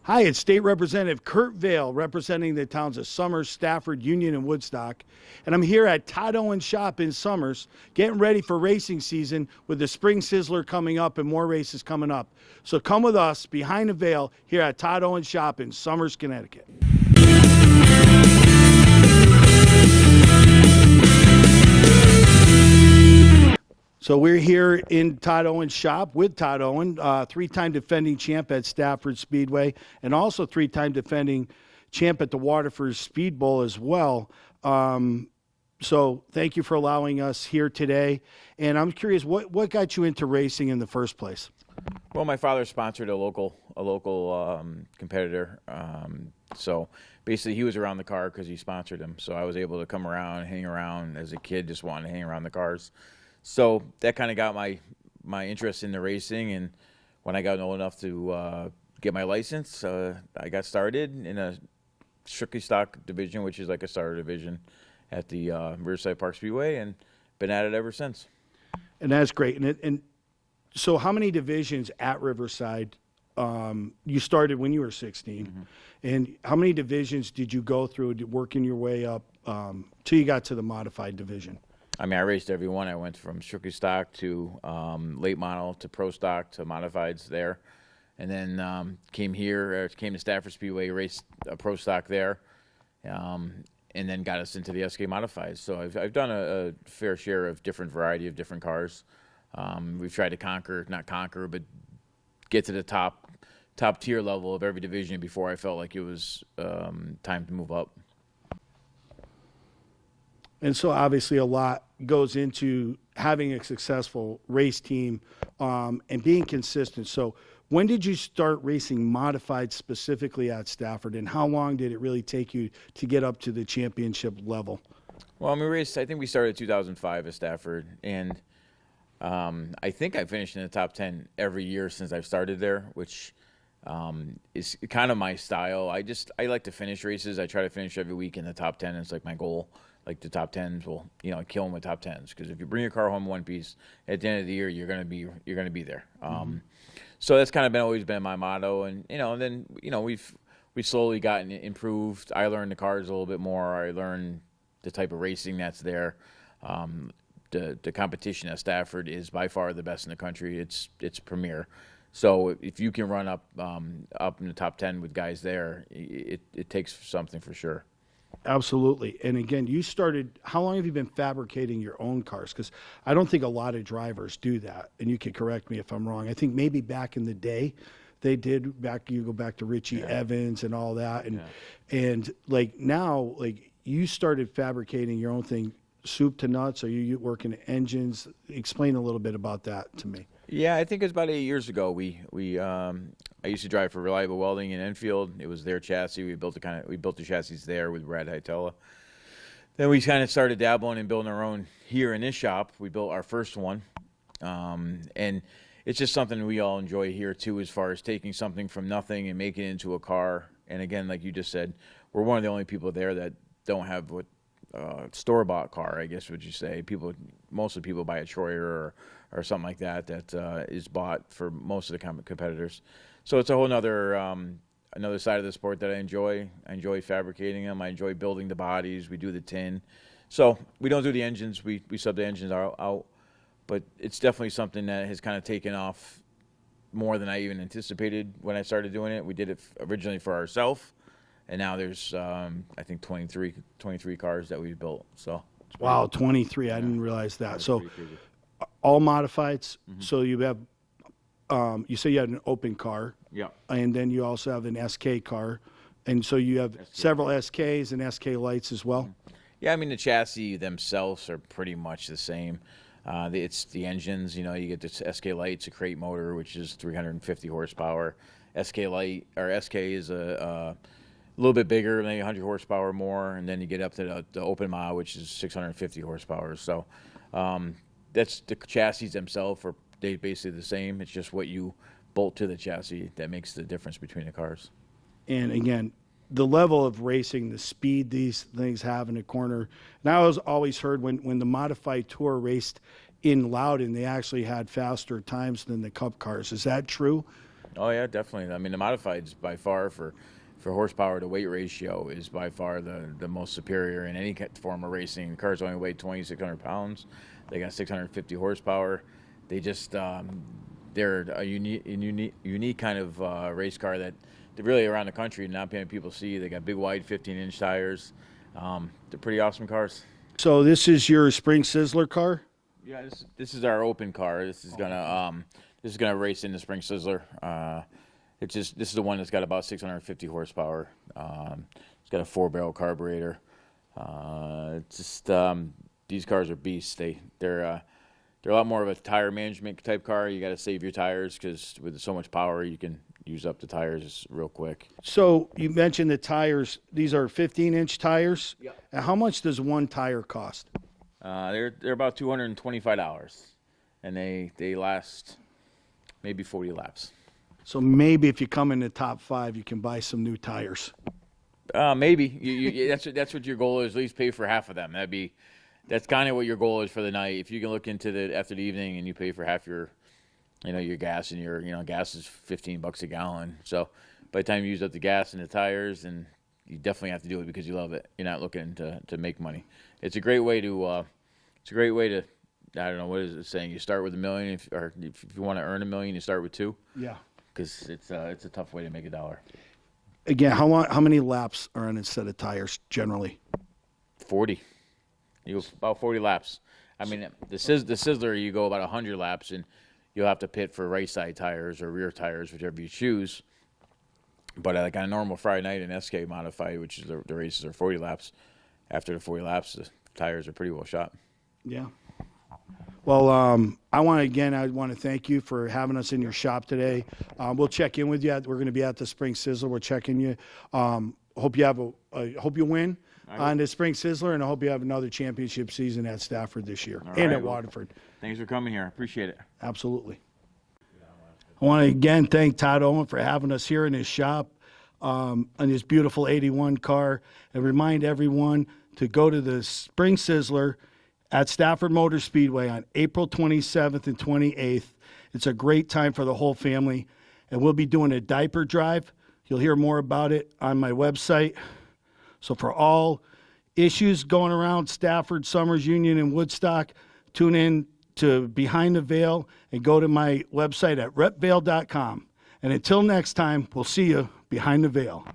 Hi, it's State Representative Kurt Vail representing the towns of Somers, Stafford, Union, and Woodstock. And I'm here at Todd Owen Shop in Somers, getting ready for racing season with the Spring Sizzler coming up and more races coming up. So come with us behind the veil here at Todd Owen Shop in Somers, Connecticut. So we're here in Todd Owen's shop with Todd Owen, three-time defending champ at Stafford Speedway, and also three-time defending champ at the Waterford Speed Bowl as well. So thank you for allowing us here today. And I'm curious, what got you into racing in the first place? Well, my father sponsored a local competitor. So basically, he was around the car because he sponsored him. So I was able to come around, hang around as a kid, just wanting to hang around the cars. So that kind of got my interest in the racing, and when I got old enough to get my license, I got started in a strictly stock division, which is like a starter division at the Riverside Park Speedway, and been at it ever since. And that's great. And so how many divisions at Riverside? You started when you were 16, mm-hmm. And how many divisions did you go through, working your way up till you got to the modified division? I mean, I raced every one. I went from strictly stock to late model to pro stock to modifieds there. And then came to Stafford Speedway, raced a pro stock there, and then got us into the SK modifieds. So I've done a fair share of different variety of different cars. We've tried to not conquer, but get to the top tier level of every division before I felt like it was time to move up. And so obviously a lot goes into having a successful race team and being consistent. So when did you start racing modified specifically at Stafford, and how long did it really take you to get up to the championship level? Well, I think we started in 2005 at Stafford, and I think I finished in the top 10 every year since I've started there, which is kind of my style. I like to finish races. I try to finish every week in the top 10. It's like my goal. Like the top 10s will, kill them with top 10s. Because if you bring your car home one piece, at the end of the year, you're gonna be there. So that's kind of always been my motto. And then we've slowly gotten improved. I learned the cars a little bit more. I learned the type of racing that's there. The competition at Stafford is by far the best in the country. It's premier. So if you can run up in the top 10 with guys there, it takes something for sure. Absolutely. And again, how long have you been fabricating your own cars? Because I don't think a lot of drivers do that. And you can correct me if I'm wrong. I think maybe back in the day they did. You go back to Richie Evans and all that. And like now, like you started fabricating your own thing, soup to nuts. Are you working engines? Explain a little bit about that to me. Yeah, I think it was about 8 years ago. I used to drive for Reliable Welding in Enfield. It was their chassis. We built the chassis there with Brad Hytella. Then we kind of started dabbling and building our own here in this shop. We built our first one, and it's just something we all enjoy here too, as far as taking something from nothing and making it into a car. And again, like you just said, we're one of the only people there that don't have what store-bought car, I guess would you say. Mostly people buy a Troyer or something like that is bought for most of the competitors. So it's a whole another side of the sport that I enjoy. I enjoy fabricating them. I enjoy building the bodies. We do the tin. So we don't do the engines. We sub the engines out. But it's definitely something that has kind of taken off more than I even anticipated when I started doing it. We did it originally for ourselves. And now there's, I think, 23 cars that we've built. So wow, 23! I didn't realize that. So all modifieds. Mm-hmm. So you have, you say you had an open car. Yeah. And then you also have an SK car, and so you have several SKs and SK lights as well. Mm-hmm. Yeah, I mean the chassis themselves are pretty much the same. It's the engines. You get this SK lights, a crate motor, which is 350 horsepower. SK light or SK is a little bit bigger, maybe 100 horsepower more, and then you get up to the open mod, which is 650 horsepower. So that's the chassis themselves are basically the same. It's just what you bolt to the chassis that makes the difference between the cars. And again, the level of racing, the speed these things have in a corner. And I always heard when the Modified Tour raced in Loudon, they actually had faster times than the Cup cars. Is that true? Oh yeah, definitely. I mean, the modifieds by far for horsepower to weight ratio is by far the most superior in any form of racing. The cars only weigh 2,600 pounds. They got 650 horsepower. They just they're a unique kind of race car that really around the country not many people see. They got big wide 15-inch tires. They're pretty awesome cars. So this is your Spring Sizzler car? Yeah, this is our open car. This is gonna race in the Spring Sizzler. This is the one that's got about 650 horsepower. It's got a 4-barrel carburetor. These cars are beasts. They're a lot more of a tire management type car. You got to save your tires because with so much power, you can use up the tires real quick. So you mentioned the tires. These are 15-inch tires. Yeah. And how much does one tire cost? They're about $225, and they last maybe 40 laps. So maybe if you come in the top 5, you can buy some new tires. Maybe that's what your goal is. At least pay for half of them. That's kind of what your goal is for the night. If you can look into after the evening and you pay for half your gas, and your gas is $15 a gallon. So by the time you use up the gas and the tires, and you definitely have to do it because you love it. You're not looking to make money. It's a great way to. I don't know, what is it saying? You start with $1 million, if you want to earn $1 million, you start with 2. Yeah. Because it's a tough way to make $1. Again, how many laps are on a set of tires generally? 40. You go about 40 laps. I mean, the Sizzler, you go about 100 laps, and you'll have to pit for right side tires or rear tires, whichever you choose. But like on a normal Friday night in SK Modified, which is the races are 40 laps. After the 40 laps, the tires are pretty well shot. Yeah. Well, I want to thank you for having us in your shop today. We'll check in with you. We're going to be at the Spring Sizzler. We're checking you. Hope you win on the Spring Sizzler, and I hope you have another championship season at Stafford this year and at Waterford. Thanks for coming here. Appreciate it. Absolutely. I want to again thank Todd Owen for having us here in his shop on his beautiful 81 car, and remind everyone to go to the Spring Sizzler at Stafford Motor Speedway on April 27th and 28th. It's a great time for the whole family, and we'll be doing a diaper drive. You'll hear more about it on my website. So for all issues going around Stafford, Summers, Union, and Woodstock, tune in to Behind the Vail and go to my website at repvail.com. And until next time, we'll see you behind the veil.